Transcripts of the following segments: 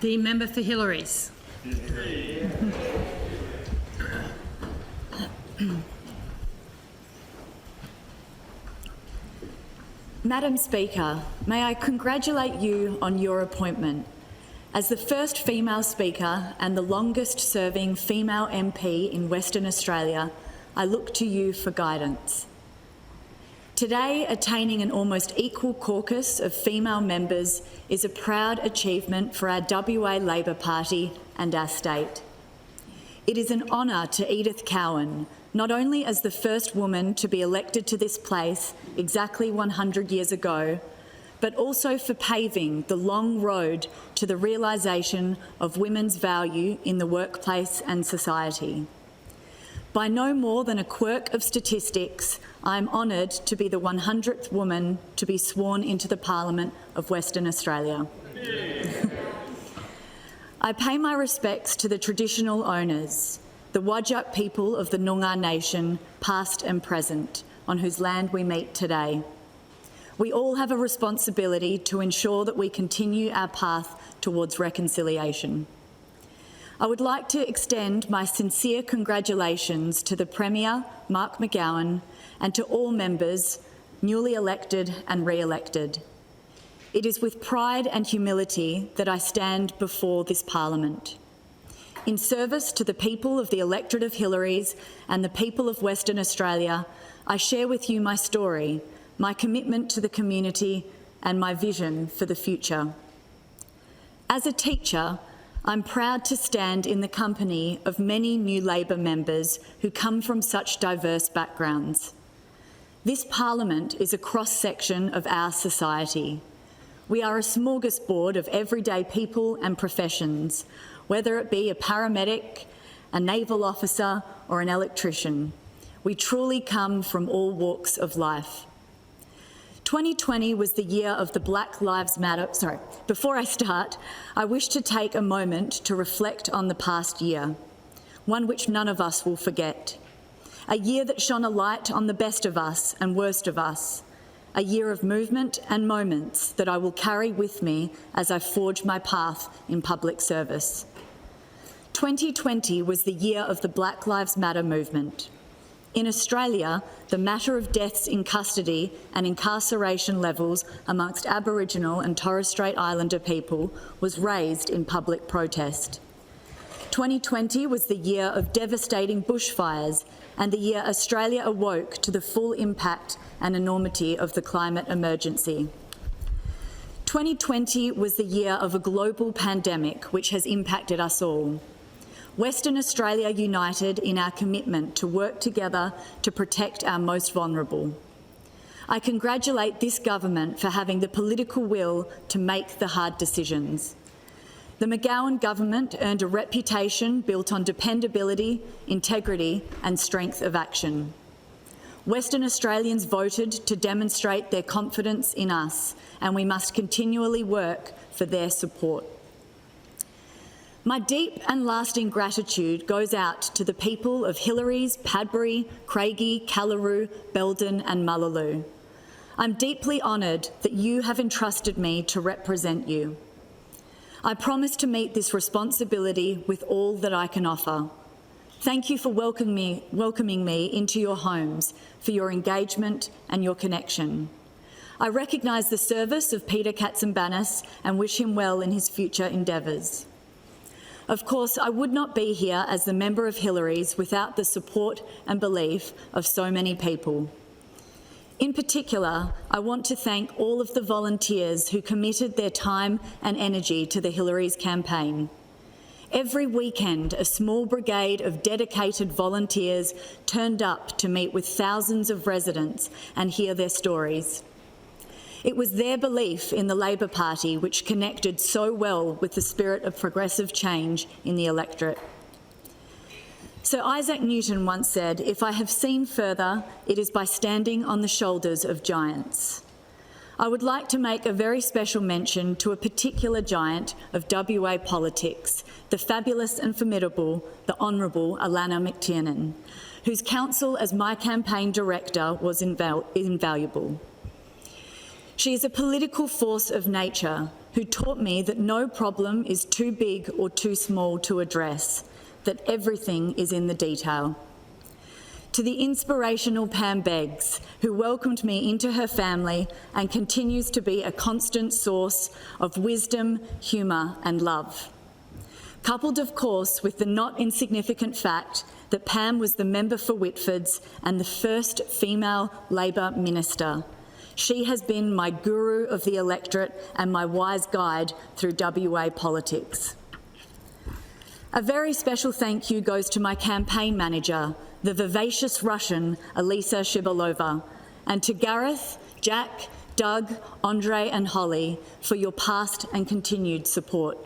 The member for Hillary's. Madam Speaker, may I congratulate you on your appointment. As the first female Speaker and the longest-serving female MP in Western Australia, I look to you for guidance. Today, attaining an almost equal caucus of female members is a proud achievement for our WA Labor Party and our state. It is an honour to Edith Cowan, not only as the first woman to be elected to this place exactly 100 years ago, but also for paving the long road to the realisation of women's value in the workplace and society. By no more than a quirk of statistics, I am honoured to be the 100th woman to be sworn into the Parliament of Western Australia. I pay my respects to the traditional owners, the Whadjuk people of the Noongar Nation, past and present, on whose land we meet today. We all have a responsibility to ensure that we continue our path towards reconciliation. I would like to extend my sincere congratulations to the Premier, Mark McGowan, and to all members, newly elected and re-elected. It is with pride and humility that I stand before this Parliament. In service to the people of the electorate of Hillary's and the people of Western Australia, I share with you my story, my commitment to the community, and my vision for the future. As a teacher, I'm proud to stand in the company of many new Labor members who come from such diverse backgrounds. This Parliament is a cross-section of our society. We are a smorgasbord of everyday people and professions, whether it be a paramedic, a naval officer, or an electrician. We truly come from all walks of life. 2020 was the year of the Black Lives Matter. Before I start, I wish to take a moment to reflect on the past year, one which none of us will forget. A year that shone a light on the best of us and worst of us. A year of movement and moments that I will carry with me as I forge my path in public service. 2020 was the year of the Black Lives Matter movement. In Australia, the matter of deaths in custody and incarceration levels amongst Aboriginal and Torres Strait Islander people was raised in public protest. 2020 was the year of devastating bushfires and the year Australia awoke to the full impact and enormity of the climate emergency. 2020 was the year of a global pandemic which has impacted us all. Western Australia united in our commitment to work together to protect our most vulnerable. I congratulate this government for having the political will to make the hard decisions. The McGowan government earned a reputation built on dependability, integrity and strength of action. Western Australians voted to demonstrate their confidence in us, and we must continually work for their support. My deep and lasting gratitude goes out to the people of Hillary's, Padbury, Craigie, Callaroo, Belden and Mullaloo. I'm deeply honoured that you have entrusted me to represent you. I promise to meet this responsibility with all that I can offer. Thank you for welcoming me into your homes, for your engagement and your connection. I recognise the service of Peter Katsimbanis and wish him well in his future endeavours. Of course, I would not be here as the member of Hillary's without the support and belief of so many people. In particular, I want to thank all of the volunteers who committed their time and energy to the Hillary's campaign. Every weekend, a small brigade of dedicated volunteers turned up to meet with thousands of residents and hear their stories. It was their belief in the Labor Party which connected so well with the spirit of progressive change in the electorate. Sir Isaac Newton once said, "If I have seen further, it is by standing on the shoulders of giants." I would like to make a very special mention to a particular giant of WA politics, the fabulous and formidable, the Honourable Alannah McTiernan, whose counsel as my campaign director was invaluable. She is a political force of nature who taught me that no problem is too big or too small to address, that everything is in the detail. To the inspirational Pam Beggs, who welcomed me into her family and continues to be a constant source of wisdom, humour and love. Coupled, of course, with the not insignificant fact that Pam was the member for Whitfords and the first female Labor minister. She has been my guru of the electorate and my wise guide through WA politics. A very special thank you goes to my campaign manager, the vivacious Russian Elisa Shibalova, and to Gareth, Jack, Doug, Andre and Holly for your past and continued support.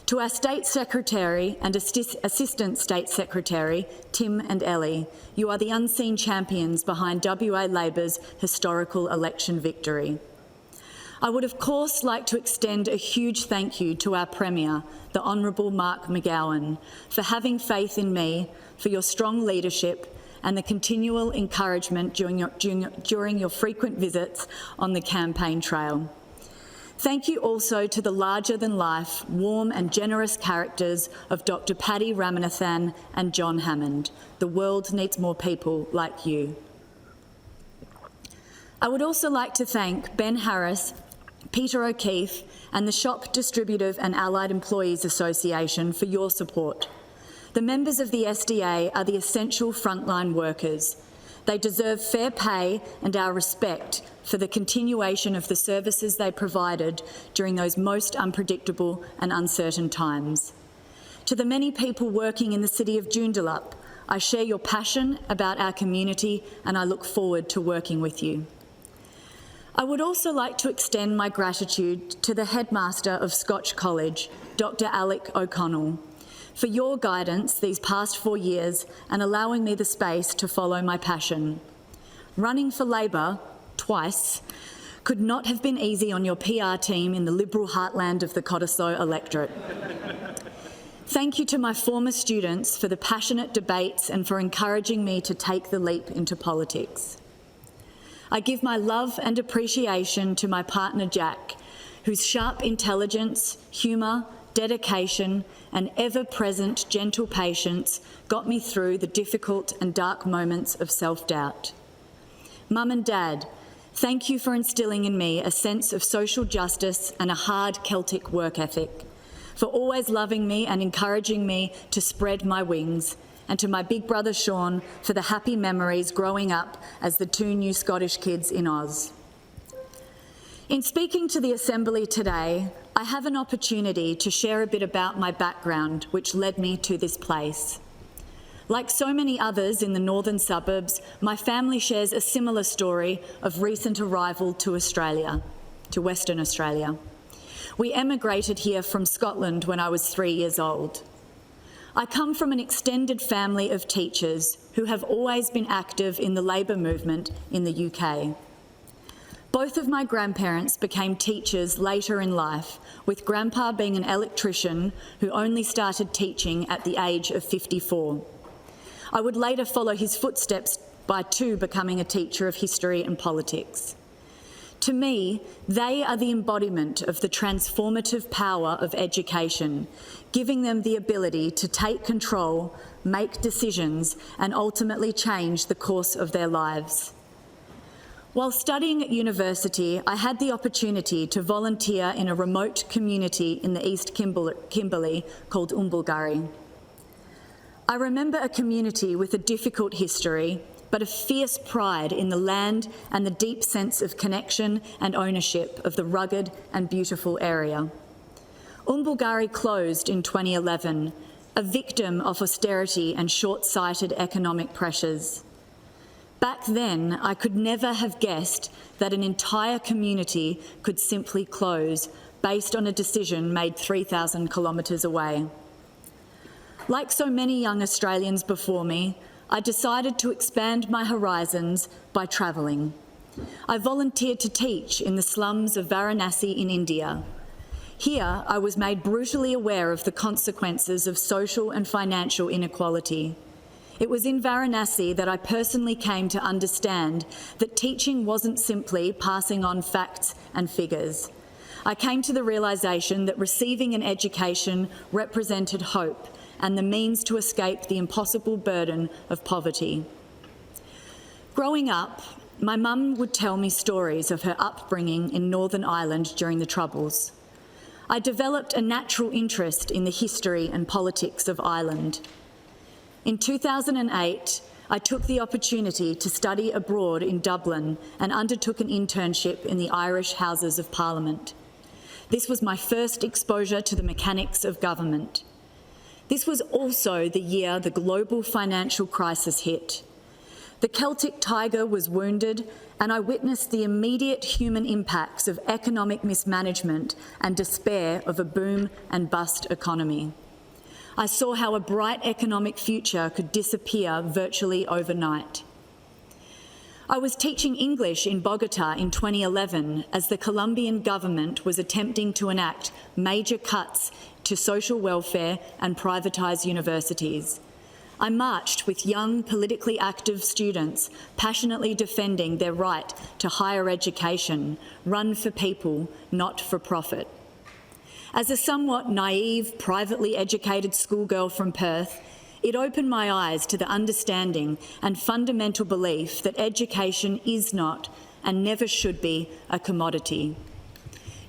To our State Secretary and Assistant State Secretary, Tim and Ellie, you are the unseen champions behind WA Labor's historical election victory. I would of course like to extend a huge thank you to our Premier, the Honourable Mark McGowan, for having faith in me, for your strong leadership and the continual encouragement during your frequent visits on the campaign trail. Thank you also to the larger-than-life, warm and generous characters of Dr. Paddy Ramanathan and John Hammond. The world needs more people like you. I would also like to thank Ben Harris, Peter O'Keefe and the Shop Distributive and Allied Employees Association for your support. The members of the SDA are the essential frontline workers. They deserve fair pay and our respect for the continuation of the services they provided during those most unpredictable and uncertain times. To the many people working in the city of Joondalup, I share your passion about our community and I look forward to working with you. I would also like to extend my gratitude to the headmaster of Scotch College, Dr. Alec O'Connell, for your guidance these past 4 years and allowing me the space to follow my passion. Running for Labor, twice, could not have been easy on your PR team in the Liberal heartland of the Cottesloe electorate. Thank you to my former students for the passionate debates and for encouraging me to take the leap into politics. I give my love and appreciation to my partner Jack, whose sharp intelligence, humour, dedication and ever-present gentle patience got me through the difficult and dark moments of self-doubt. Mum and Dad, thank you for instilling in me a sense of social justice and a hard Celtic work ethic, for always loving me and encouraging me to spread my wings, and to my big brother Sean for the happy memories growing up as the 2 new Scottish kids in Oz. In speaking to the Assembly today, I have an opportunity to share a bit about my background, which led me to this place. Like so many others in the northern suburbs, my family shares a similar story of recent arrival to Australia, to Western Australia. We emigrated here from Scotland when I was 3 years old. I come from an extended family of teachers who have always been active in the Labor movement in the UK. Both of my grandparents became teachers later in life, with Grandpa being an electrician who only started teaching at the age of 54. I would later follow his footsteps by too becoming a teacher of history and politics. To me, they are the embodiment of the transformative power of education, giving them the ability to take control, make decisions, and ultimately change the course of their lives. While studying at university, I had the opportunity to volunteer in a remote community in the East Kimberley called Umbulgari. I remember a community with a difficult history, but a fierce pride in the land and the deep sense of connection and ownership of the rugged and beautiful area. Umbulgari closed in 2011, a victim of austerity and short-sighted economic pressures. Back then, I could never have guessed that an entire community could simply close based on a decision made 3,000 kilometres away. Like so many young Australians before me, I decided to expand my horizons by travelling. I volunteered to teach in the slums of Varanasi in India. Here, I was made brutally aware of the consequences of social and financial inequality. It was in Varanasi that I personally came to understand that teaching wasn't simply passing on facts and figures. I came to the realisation that receiving an education represented hope and the means to escape the impossible burden of poverty. Growing up, my mum would tell me stories of her upbringing in Northern Ireland during the Troubles. I developed a natural interest in the history and politics of Ireland. In 2008, I took the opportunity to study abroad in Dublin and undertook an internship in the Irish Houses of Parliament. This was my first exposure to the mechanics of government. This was also the year the global financial crisis hit. The Celtic tiger was wounded, and I witnessed the immediate human impacts of economic mismanagement and despair of a boom and bust economy. I saw how a bright economic future could disappear virtually overnight. I was teaching English in Bogota in 2011 as the Colombian government was attempting to enact major cuts to social welfare and privatise universities. I marched with young, politically active students passionately defending their right to higher education, run for people, not for profit. As a somewhat naive, privately educated schoolgirl from Perth, it opened my eyes to the understanding and fundamental belief that education is not and never should be a commodity.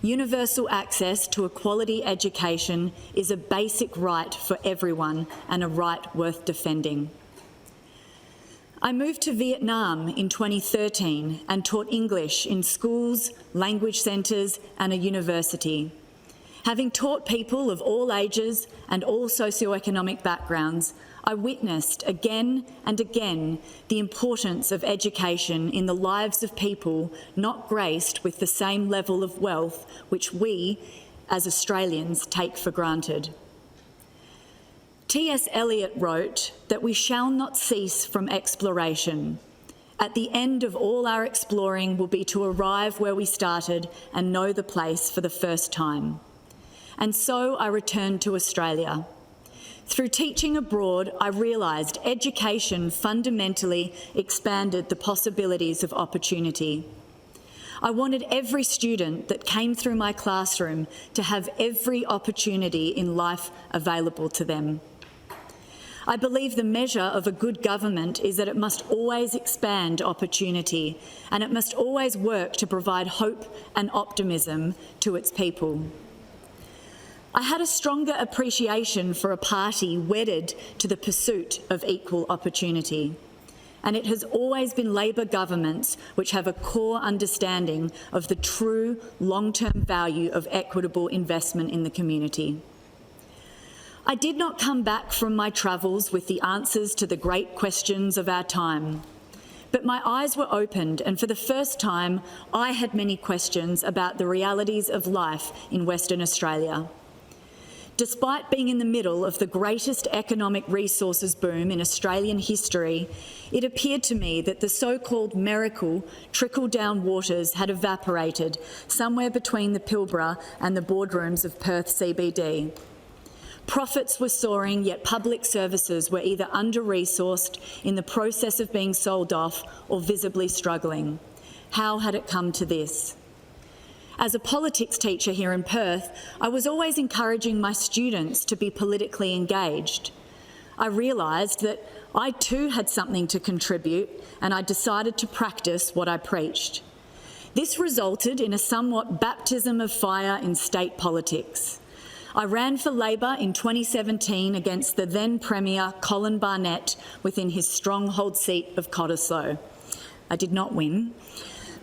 Universal access to a quality education is a basic right for everyone and a right worth defending. I moved to Vietnam in 2013 and taught English in schools, language centres and a university. Having taught people of all ages and all socioeconomic backgrounds, I witnessed again and again the importance of education in the lives of people not graced with the same level of wealth which we, as Australians, take for granted. T.S. Eliot wrote that we shall not cease from exploration. At the end of all our exploring will be to arrive where we started and know the place for the first time. And so I returned to Australia. Through teaching abroad, I realised education fundamentally expanded the possibilities of opportunity. I wanted every student that came through my classroom to have every opportunity in life available to them. I believe the measure of a good government is that it must always expand opportunity and it must always work to provide hope and optimism to its people. I had a stronger appreciation for a party wedded to the pursuit of equal opportunity, and it has always been Labor governments which have a core understanding of the true long-term value of equitable investment in the community. I did not come back from my travels with the answers to the great questions of our time, but my eyes were opened, and for the first time, I had many questions about the realities of life in Western Australia. Despite being in the middle of the greatest economic resources boom in Australian history, it appeared to me that the so-called miracle trickle-down waters had evaporated somewhere between the Pilbara and the boardrooms of Perth CBD. Profits were soaring, yet public services were either under-resourced, in the process of being sold off, or visibly struggling. How had it come to this? As a politics teacher here in Perth, I was always encouraging my students to be politically engaged. I realised that I too had something to contribute, and I decided to practice what I preached. This resulted in a somewhat baptism of fire in state politics. I ran for Labor in 2017 against the then Premier Colin Barnett within his stronghold seat of Cottesloe. I did not win,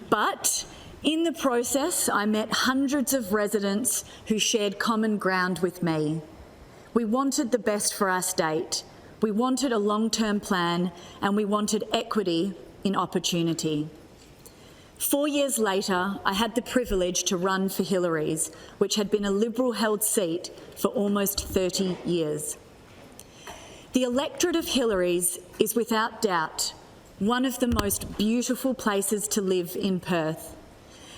but in the process, I met hundreds of residents who shared common ground with me. We wanted the best for our state, we wanted a long-term plan, and we wanted equity in opportunity. 4 years later, I had the privilege to run for Hillary's, which had been a Liberal-held seat for almost 30 years. The electorate of Hillary's is without doubt one of the most beautiful places to live in Perth,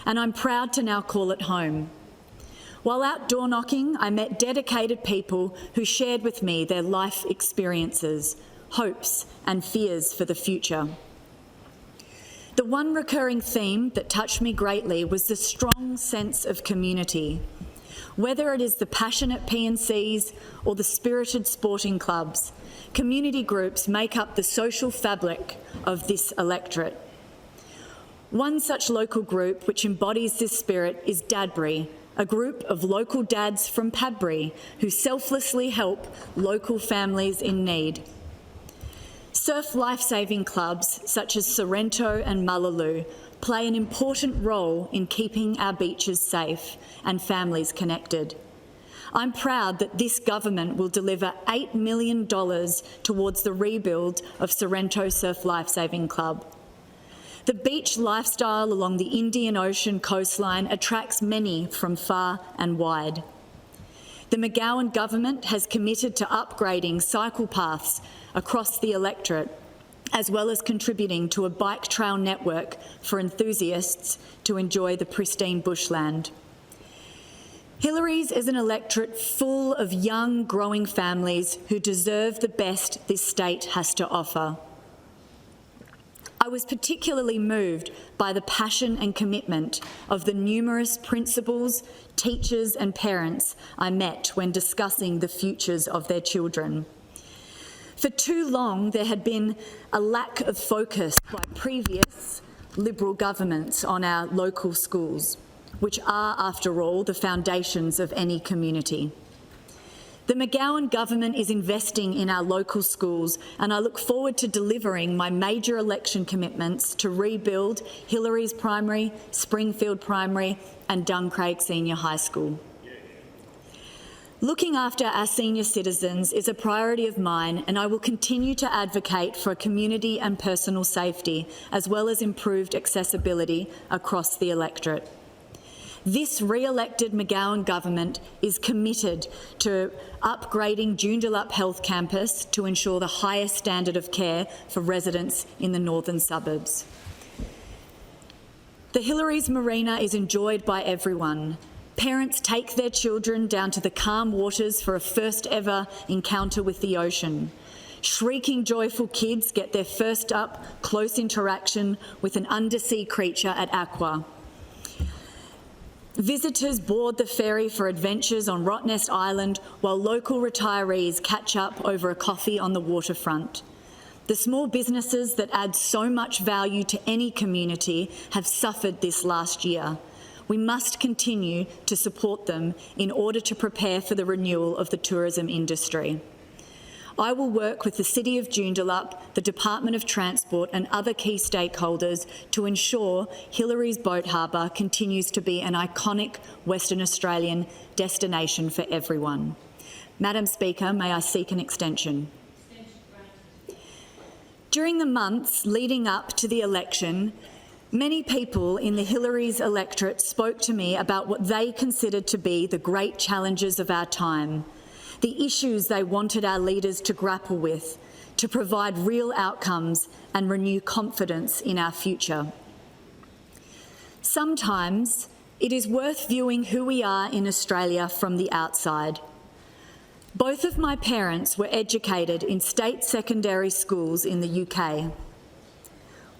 and I'm proud to now call it home. While out door knocking, I met dedicated people who shared with me their life experiences, hopes and fears for the future. The one recurring theme that touched me greatly was the strong sense of community. Whether it is the passionate P&Cs or the spirited sporting clubs, community groups make up the social fabric of this electorate. One such local group which embodies this spirit is Dadbury, a group of local dads from Padbury who selflessly help local families in need. Surf lifesaving clubs such as Sorrento and Mullaloo play an important role in keeping our beaches safe and families connected. I'm proud that this government will deliver $8 million towards the rebuild of Sorrento Surf Lifesaving Club. The beach lifestyle along the Indian Ocean coastline attracts many from far and wide. The McGowan government has committed to upgrading cycle paths across the electorate, as well as contributing to a bike trail network for enthusiasts to enjoy the pristine bushland. Hillary's is an electorate full of young, growing families who deserve the best this state has to offer. I was particularly moved by the passion and commitment of the numerous principals, teachers and parents I met when discussing the futures of their children. For too long, there had been a lack of focus by previous Liberal governments on our local schools, which are, after all, the foundations of any community. The McGowan government is investing in our local schools, and I look forward to delivering my major election commitments to rebuild Hillary's Primary, Springfield Primary and Duncraig Senior High School. Looking after our senior citizens is a priority of mine, and I will continue to advocate for community and personal safety, as well as improved accessibility across the electorate. This re-elected McGowan government is committed to upgrading Joondalup Health Campus to ensure the highest standard of care for residents in the northern suburbs. The Hillary's Marina is enjoyed by everyone. Parents take their children down to the calm waters for a first ever encounter with the ocean. Shrieking, joyful kids get their first up close interaction with an undersea creature at Aqua. Visitors board the ferry for adventures on Rottnest Island, while local retirees catch up over a coffee on the waterfront. The small businesses that add so much value to any community have suffered this last year. We must continue to support them in order to prepare for the renewal of the tourism industry. I will work with the City of Joondalup, the Department of Transport and other key stakeholders to ensure Hillary's Boat Harbour continues to be an iconic Western Australian destination for everyone. Madam Speaker, may I seek an extension? During the months leading up to the election, many people in the Hillary's electorate spoke to me about what they considered to be the great challenges of our time, the issues they wanted our leaders to grapple with, to provide real outcomes and renew confidence in our future. Sometimes it is worth viewing who we are in Australia from the outside. Both of my parents were educated in state secondary schools in the UK.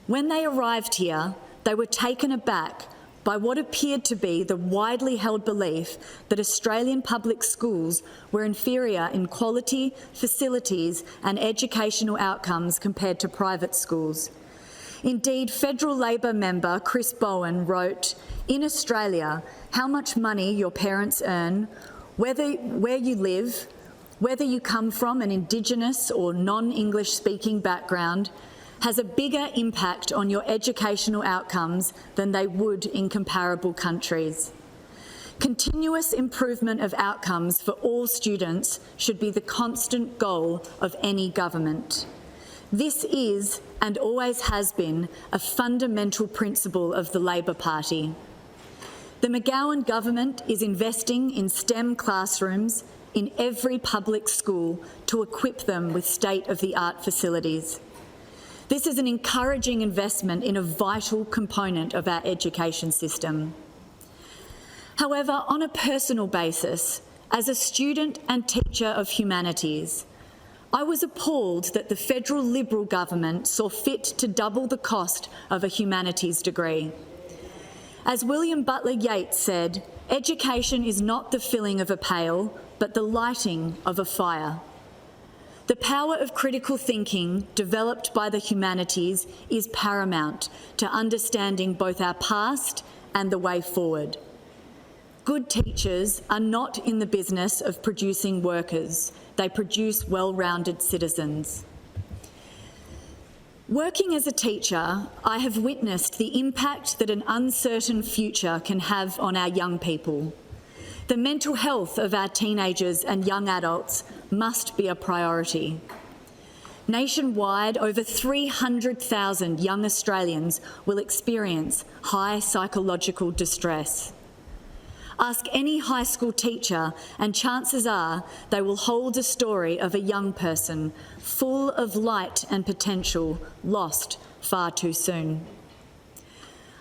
When they arrived here, they were taken aback by what appeared to be the widely held belief that Australian public schools were inferior in quality, facilities and educational outcomes compared to private schools. Indeed, Federal Labor member Chris Bowen wrote, "In Australia, how much money your parents earn, where you live, whether you come from an Indigenous or non-English speaking background, has a bigger impact on your educational outcomes than they would in comparable countries. Continuous improvement of outcomes for all students should be the constant goal of any government. This is, and always has been, a fundamental principle of the Labor Party. The McGowan government is investing in STEM classrooms in every public school to equip them with state-of-the-art facilities. This is an encouraging investment in a vital component of our education system. However, on a personal basis, as a student and teacher of humanities, I was appalled that the federal Liberal government saw fit to double the cost of a humanities degree. As William Butler Yeats said, education is not the filling of a pail, but the lighting of a fire. The power of critical thinking developed by the humanities is paramount to understanding both our past and the way forward. Good teachers are not in the business of producing workers. They produce well-rounded citizens. Working as a teacher, I have witnessed the impact that an uncertain future can have on our young people. The mental health of our teenagers and young adults must be a priority. Nationwide, over 300,000 young Australians will experience high psychological distress. Ask any high school teacher and chances are they will hold a story of a young person full of light and potential lost far too soon.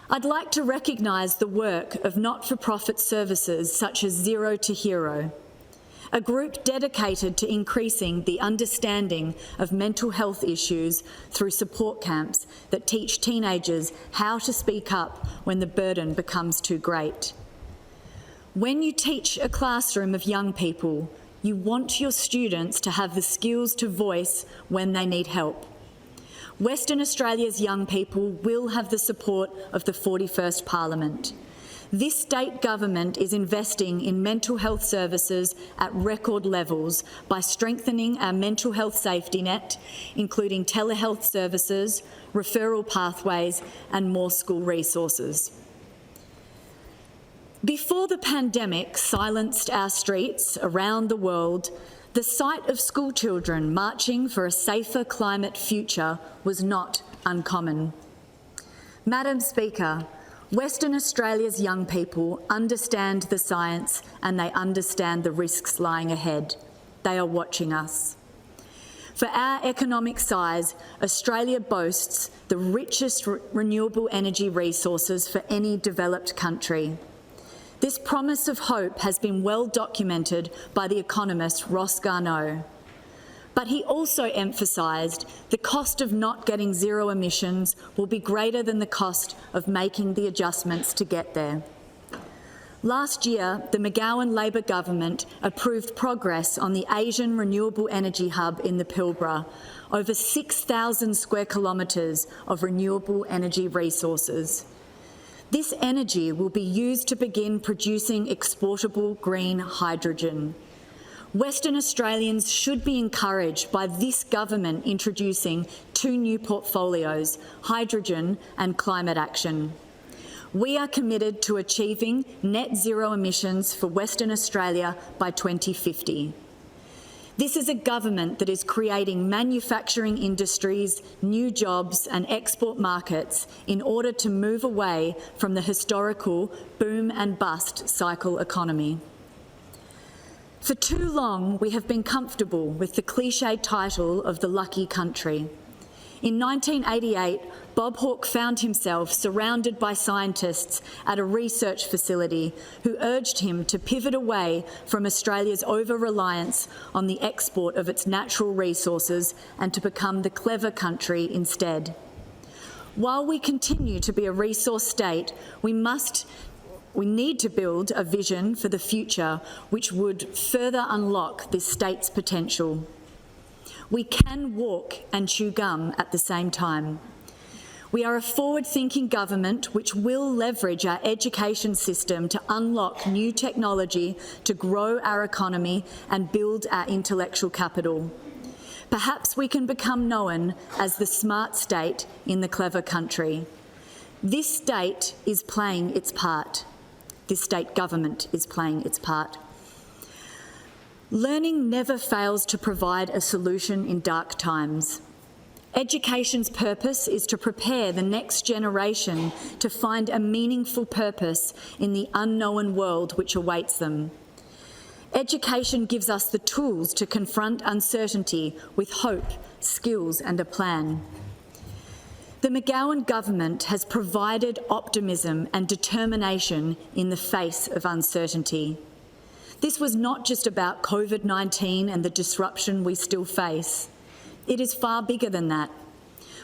I'd like to recognise the work of not-for-profit services such as Zero to Hero, a group dedicated to increasing the understanding of mental health issues through support camps that teach teenagers how to speak up when the burden becomes too great. When you teach a classroom of young people, you want your students to have the skills to voice when they need help. Western Australia's young people will have the support of the 41st Parliament. This state government is investing in mental health services at record levels by strengthening our mental health safety net, including telehealth services, referral pathways and more school resources. Before the pandemic silenced our streets around the world, the sight of schoolchildren marching for a safer climate future was not uncommon. Madam Speaker, Western Australia's young people understand the science and they understand the risks lying ahead. They are watching us. For our economic size, Australia boasts the richest renewable energy resources for any developed country. This promise of hope has been well documented by the economist Ross Garnaut. But he also emphasised the cost of not getting zero emissions will be greater than the cost of making the adjustments to get there. Last year, the McGowan Labor government approved progress on the Asian Renewable Energy Hub in the Pilbara, over 6,000 square kilometres of renewable energy resources. This energy will be used to begin producing exportable green hydrogen. Western Australians should be encouraged by this government introducing two new portfolios, hydrogen and climate action. We are committed to achieving net zero emissions for Western Australia by 2050. This is a government that is creating manufacturing industries, new jobs and export markets in order to move away from the historical boom and bust cycle economy. For too long, we have been comfortable with the cliché title of the lucky country. In 1988, Bob Hawke found himself surrounded by scientists at a research facility who urged him to pivot away from Australia's over-reliance on the export of its natural resources and to become the clever country instead. While we continue to be a resource state, we need to build a vision for the future which would further unlock this state's potential. We can walk and chew gum at the same time. We are a forward-thinking government which will leverage our education system to unlock new technology to grow our economy and build our intellectual capital. Perhaps we can become known as the smart state in the clever country. This state is playing its part. This state government is playing its part. Learning never fails to provide a solution in dark times. Education's purpose is to prepare the next generation to find a meaningful purpose in the unknown world which awaits them. Education gives us the tools to confront uncertainty with hope, skills and a plan. The McGowan government has provided optimism and determination in the face of uncertainty. This was not just about COVID-19 and the disruption we still face. It is far bigger than that.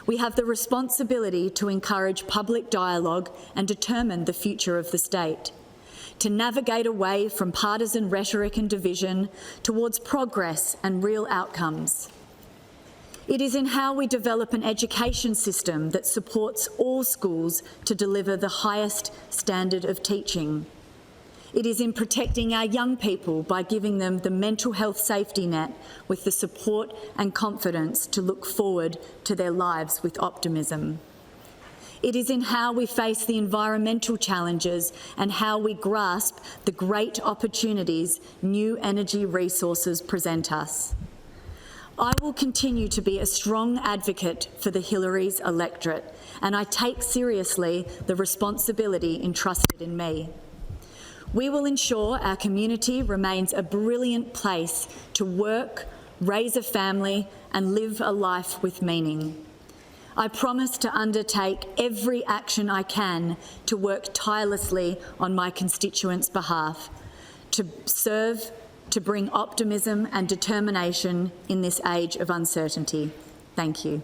We have the responsibility to encourage public dialogue and determine the future of the state, to navigate away from partisan rhetoric and division towards progress and real outcomes. It is in how we develop an education system that supports all schools to deliver the highest standard of teaching. It is in protecting our young people by giving them the mental health safety net with the support and confidence to look forward to their lives with optimism. It is in how we face the environmental challenges and how we grasp the great opportunities new energy resources present us. I will continue to be a strong advocate for the Hillary's electorate, and I take seriously the responsibility entrusted in me. We will ensure our community remains a brilliant place to work, raise a family, and live a life with meaning. I promise to undertake every action I can to work tirelessly on my constituents' behalf, to serve, to bring optimism and determination in this age of uncertainty. Thank you.